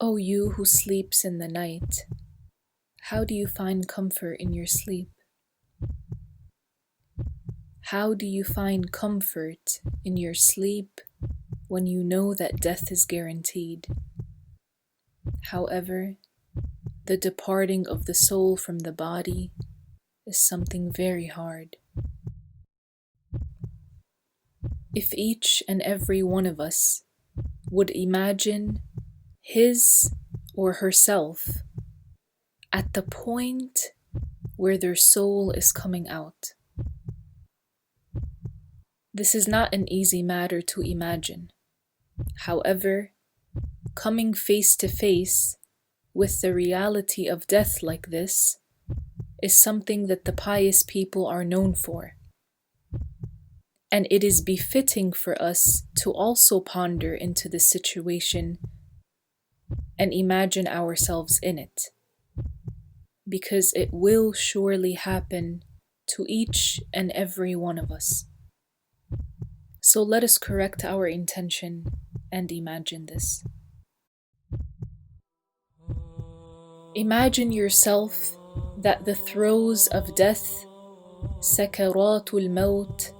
O you who sleeps in the night, how do you find comfort in your sleep? How do you find comfort in your sleep when you know that death is guaranteed? However, the departing of the soul from the body is something very hard. If each and every one of us would imagine his or herself at the point where their soul is coming out. This is not an easy matter to imagine. However, coming face to face with the reality of death like this is something that the pious people are known for. And it is befitting for us to also ponder into this situation and imagine ourselves in it, because it will surely happen to each and every one of us. So let us correct our intention and imagine this. Imagine yourself that the throes of death, sakaratul maut,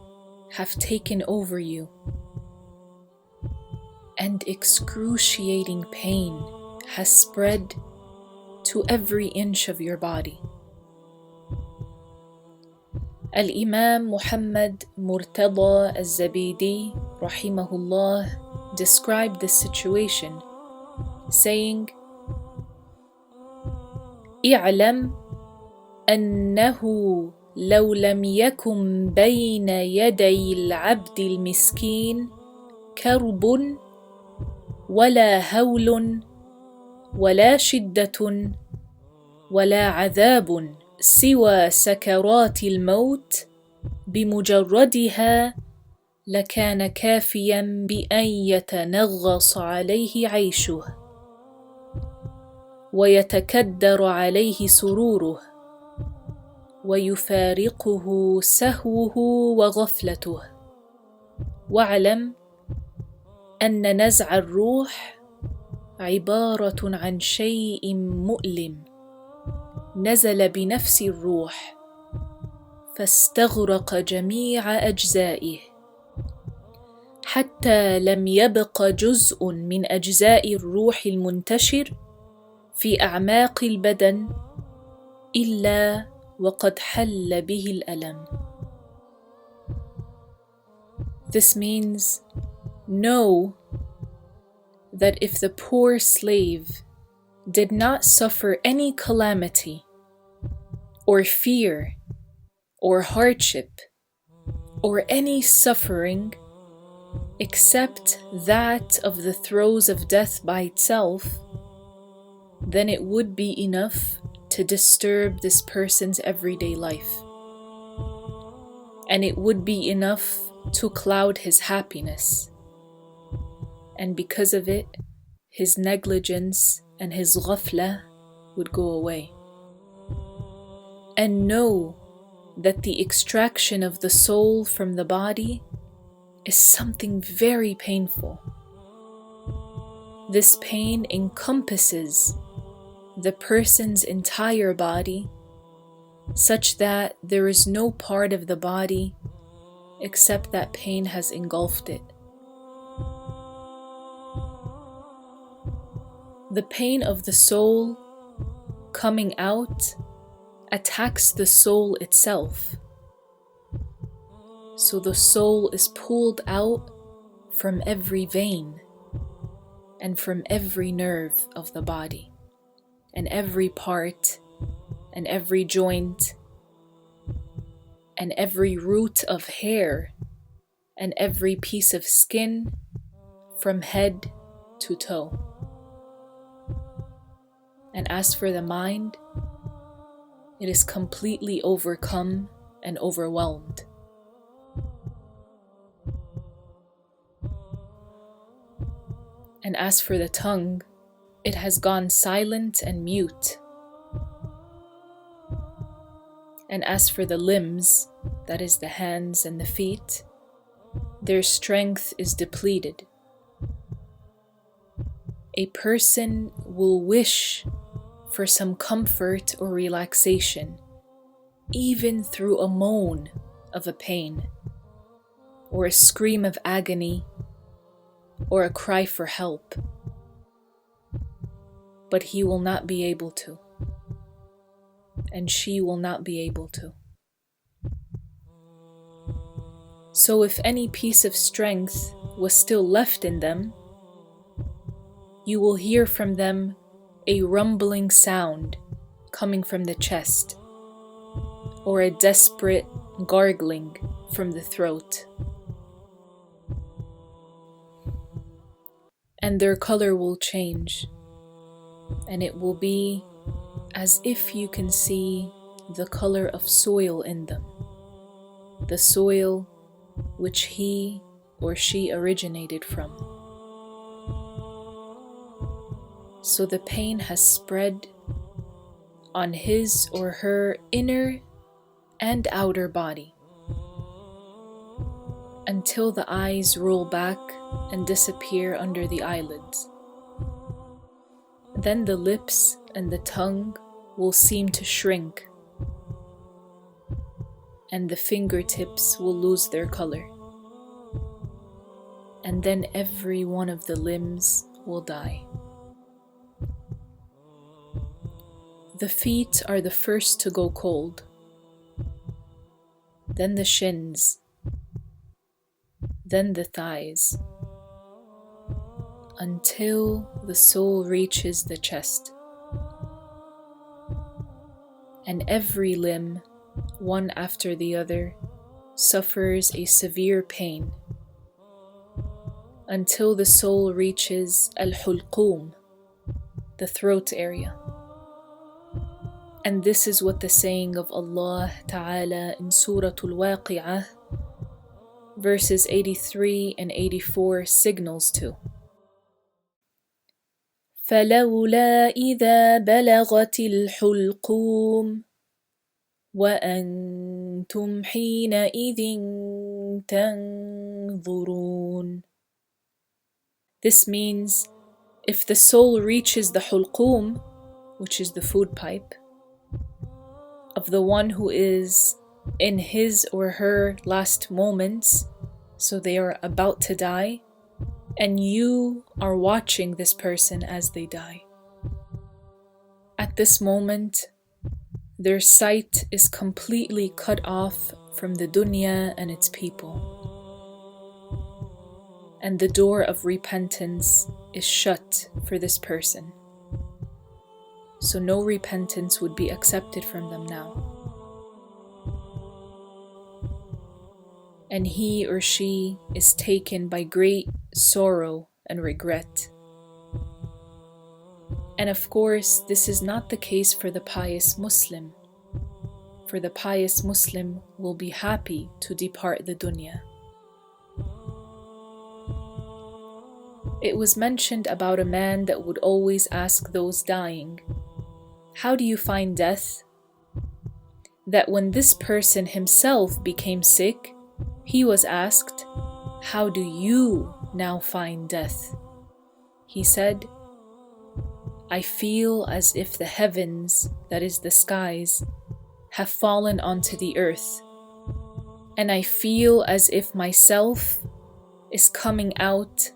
have taken over you, and excruciating pain has spread to every inch of your body. Al-Imam Muhammad Murtada al-Zabidi, rahimahullah, described this situation, saying, اعلم أنه لو لم يكن بين يدي العبد المسكين كرب ولا هول ولا شدة ولا عذاب سوى سكرات الموت بمجردها لكان كافيا بأن يتنغص عليه عيشه ويتكدر عليه سروره ويفارقه سهوه وغفلته. واعلم أن نزع الروح عبارة عن شيء مؤلم نزل بنفس الروح فاستغرق جميع أجزائه حتى لم يبق جزء من أجزاء الروح المنتشر في أعماق البدن إلا وقد حل به الألم. This means, know that if the poor slave did not suffer any calamity or fear or hardship or any suffering except that of the throes of death by itself, then it would be enough to disturb this person's everyday life. And it would be enough to cloud his happiness. And because of it, his negligence and his ghafla would go away. And know that the extraction of the soul from the body is something very painful. This pain encompasses the person's entire body, such that there is no part of the body except that pain has engulfed it. The pain of the soul coming out attacks the soul itself. So the soul is pulled out from every vein and from every nerve of the body, and every part, and every joint, and every root of hair, and every piece of skin from head to toe. And as for the mind, it is completely overcome and overwhelmed. And as for the tongue, it has gone silent and mute. And as for the limbs, that is the hands and the feet, their strength is depleted. a person will wish for some comfort or relaxation, even through a moan of a pain, or a scream of agony, or a cry for help. But he will not be able to, and she will not be able to. So if any piece of strength was still left in them, you will hear from them a rumbling sound coming from the chest, or a desperate gargling from the throat. And their color will change, and it will be as if you can see the color of soil in them, the soil which he or she originated from. So the pain has spread on his or her inner and outer body until the eyes roll back and disappear under the eyelids. Then the lips and the tongue will seem to shrink, and the fingertips will lose their color. And then every one of the limbs will die. The feet are the first to go cold, then the shins, then the thighs, until the soul reaches the chest. And every limb, one after the other, suffers a severe pain until the soul reaches al-hulqum, the throat area. And this is what the saying of Allah Ta'ala in Surah al-Waqi'ah, verses 83 and 84 signals to. فَلَوْلَا إِذَا بَلَغَتِ الْحُلْقُومَ وَأَنْتُمْ حِينَئِذٍ تَنْظُرُونَ. This means if the soul reaches the hulqum, which is the food pipe, of the one who is in his or her last moments, so they are about to die, and you are watching this person as they die. At this moment, their sight is completely cut off from the dunya and its people, and the door of repentance is shut for this person. So no repentance would be accepted from them now. And he or she is taken by great sorrow and regret. And of course, this is not the case for the pious Muslim, for the pious Muslim will be happy to depart the dunya. It was mentioned about a man that would always ask those dying, "How do you find death?" That when this person himself became sick, he was asked, "How do you now find death?" He said, "I feel as if the heavens, that is the skies, have fallen onto the earth, and I feel as if myself is coming out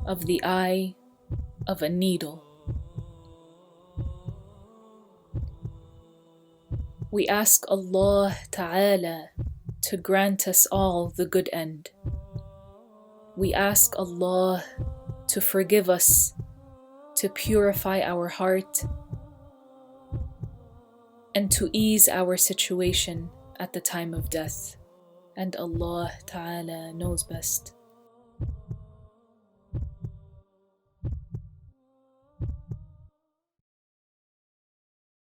of the eye of a needle." We ask Allah Ta'ala to grant us all the good end. We ask Allah to forgive us, to purify our heart, and to ease our situation at the time of death. And Allah Ta'ala knows best.